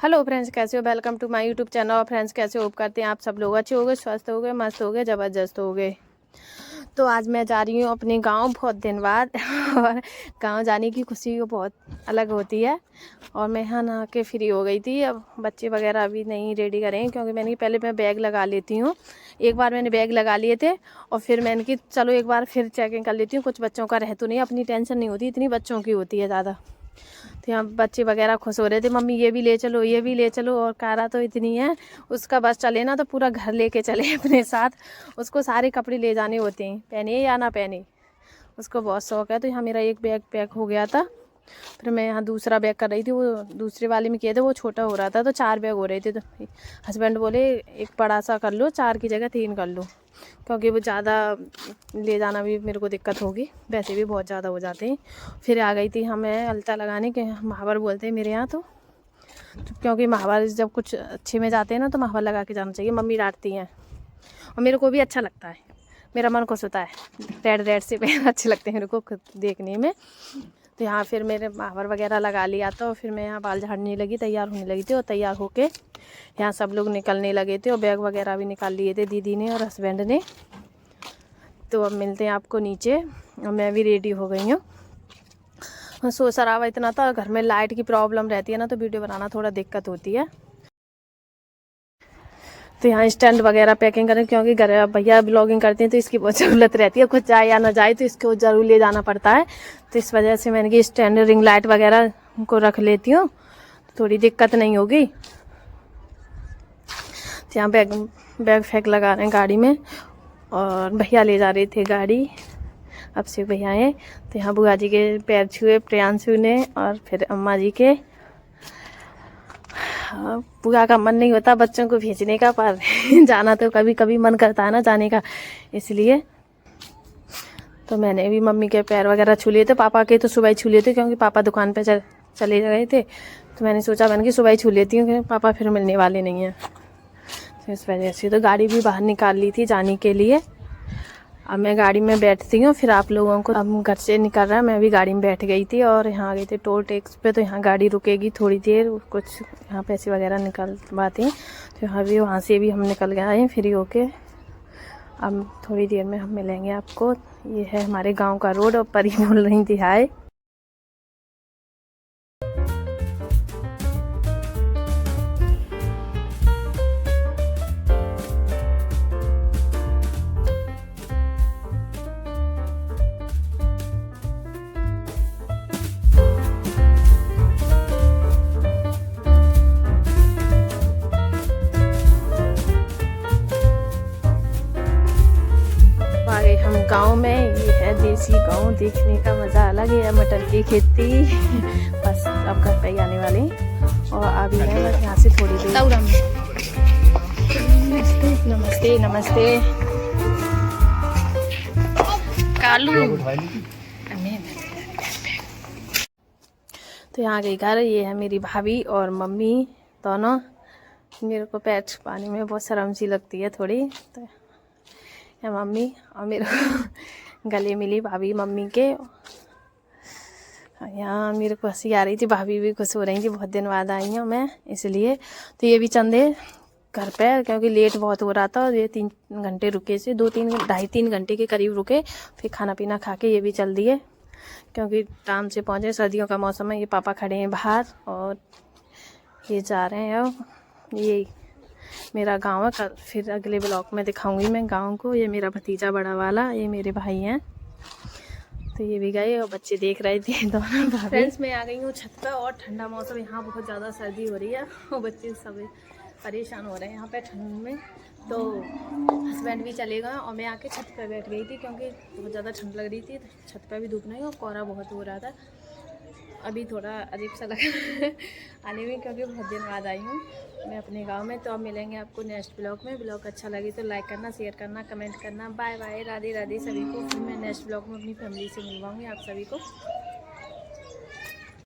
Hello friends, कैसे हो? Welcome to my YouTube channel. और फ्रेंड्स, कैसे हो? करते हैं आप सब लोग अच्छे हो गए, स्वस्थ हो गए, मस्त हो गए, ज़बरदस्त हो गए। तो आज मैं जा रही हूँ अपने गांव बहुत दिन बाद और गांव जाने की खुशी बहुत अलग होती है। और मैं यहाँ नहा के फ्री हो गई थी। अब बच्चे वगैरह अभी नहीं रेडी करें क्योंकि मैंने पहले मैं बैग लगा लेती हूँ। एक बार मैंने बैग लगा लिए थे और फिर मैंने कि चलो एक बार फिर चेकिंग कर लेती हूँ। कुछ बच्चों का रह तो नहीं, अपनी टेंशन नहीं होती, इतनी बच्चों की होती है ज़्यादा। तो यहाँ बच्चे वगैरह खुश हो रहे थे, मम्मी ये भी ले चलो, ये भी ले चलो। और कारा तो इतनी है, उसका बस चले ना तो पूरा घर लेके चले अपने साथ। उसको सारे कपड़े ले जाने होते हैं, पहने या ना पहने, उसको बहुत शौक है। तो यहाँ मेरा एक बैग पैक हो गया था, फिर मैं यहाँ दूसरा बैग कर रही थी। वो दूसरे वाले में किए थे, वो छोटा हो रहा था, तो 4 बैग हो रहे थे। तो हस्बैंड बोले एक बड़ा सा कर लो, 4 की जगह 3 कर लो, क्योंकि वो ज़्यादा ले जाना भी मेरे को दिक्कत होगी, वैसे भी बहुत ज़्यादा हो जाते हैं। फिर आ गई थी हमें अलता लगाने के, महावर बोलते हैं मेरे यहाँ तो क्योंकि महावर जब कुछ अच्छे में जाते हैं ना तो महावर लगा के जाना चाहिए, मम्मी डांटती हैं और मेरे को भी अच्छा लगता है, मेरा मन खुश होता है। रेड रेड से पैर अच्छे लगते हैं मेरे को खुद देखने में। तो यहाँ फिर मेरे महावर वगैरह लगा लिया, तो फिर मैं यहाँ बाल झाड़ने लगी, तैयार होने लगी थी। और तैयार होके यहाँ सब लोग निकलने लगे थे और बैग वगैरह भी निकाल लिए थे दीदी ने और हस्बैंड ने। तो अब मिलते हैं आपको नीचे, और मैं भी रेडी हो गई हूँ। शोर शराबा इतना था, घर में लाइट की प्रॉब्लम रहती है ना, तो वीडियो बनाना थोड़ा दिक्कत होती है। तो यहाँ स्टैंड वगैरह पैकिंग करें क्योंकि घर भैया ब्लॉगिंग करते हैं तो इसकी बहुत ज़रूरत रहती है, कुछ जाए या ना जाए तो इसको ज़रूर ले जाना पड़ता है। तो इस वजह से मैंने कि स्टैंड रिंग लाइट वगैरह को रख लेती हूँ, थोड़ी दिक्कत नहीं होगी। तो यहाँ बैग फैक लगा रहे हैं गाड़ी में, और भैया ले जा रहे थे गाड़ी, अब से भैया हैं। तो यहाँ बुआ जी के पैर छुए प्रियांशु ने, और फिर अम्मा जी के। बुआ का मन नहीं होता बच्चों को भेजने का, पर जाना तो कभी कभी मन करता है ना जाने का, इसलिए। तो मैंने भी मम्मी के पैर वगैरह छू लिए थे, पापा के तो सुबह ही छू लिए थे क्योंकि पापा दुकान पे चले गए थे। तो मैंने सोचा मैंने कि सुबह ही छू लेती हूँ क्योंकि पापा फिर मिलने वाले नहीं हैं, तो इस वजह से। तो गाड़ी भी बाहर निकाल ली थी जाने के लिए। अब मैं गाड़ी में बैठती हूँ, फिर आप लोगों को, अब घर से निकल रहा है, मैं भी गाड़ी में बैठ गई थी और यहाँ आ गई थी टोल टैक्स पे। तो यहाँ गाड़ी रुकेगी थोड़ी देर, कुछ यहाँ पैसे वगैरह निकलवाते हैं। तो यहाँ भी, वहाँ से भी हम निकल गए हैं फ्री होके। अब थोड़ी देर में हम मिलेंगे आपको। ये है हमारे गाँव का रोड, और परी बोल रही थी हाय। हम गांव में, ये है देसी गांव, देखने का मज़ा अलग है। मटर की खेती बस अब घर पे ही आने वाले हैं और अभी है बस यहाँ से थोड़ी देर। नमस्ते नमस्ते कालू। तो यहाँ गई घर, ये है मेरी भाभी और मम्मी दोनों। मेरे को पैर छुपाने में बहुत शर्म सी लगती है थोड़ी, तो है मम्मी और मेरे को गले मिली भाभी मम्मी के। यहाँ मेरे को हंसी आ रही थी, भाभी भी खुश हो रही थी, बहुत दिन बाद आई हूँ मैं इसलिए। तो ये भी चंदे घर पे, क्योंकि लेट बहुत हो रहा था और ये 3 घंटे रुके से, 2-3 घंटे के करीब रुके। फिर खाना पीना खा के ये भी चल दिए क्योंकि टाइम से पहुँचे। सर्दियों का मौसम है। ये पापा खड़े हैं बाहर और ये जा रहे हैं। अब ये मेरा गांव है, कल फिर अगले ब्लॉग में दिखाऊंगी मैं गांव को। ये मेरा भतीजा बड़ा वाला, ये मेरे भाई हैं। तो ये भी गए और बच्चे देख रहे थे दोनों। फ्रेंड्स, मैं आ गई हूँ छत पर और ठंडा मौसम, यहाँ बहुत ज़्यादा सर्दी हो रही है और बच्चे सब परेशान हो रहे हैं यहाँ पे ठंड में। तो हस्बैंड भी चले गए और मैं आके छत पर बैठ गई थी क्योंकि बहुत ज़्यादा ठंड लग रही थी। छत पर भी धूप नहीं और कोहरा बहुत हो रहा था। अभी थोड़ा अजीब सा लगा आने में क्योंकि बहुत दिन बाद आई हूँ मैं अपने गांव में। तो अब मिलेंगे आपको नेक्स्ट ब्लॉग में। ब्लॉग अच्छा लगे तो लाइक करना, शेयर करना, कमेंट करना। बाय बाय, राधे राधे सभी को। फिर मैं नेक्स्ट ब्लॉग में अपनी फैमिली से मिलवाऊंगी आप सभी को।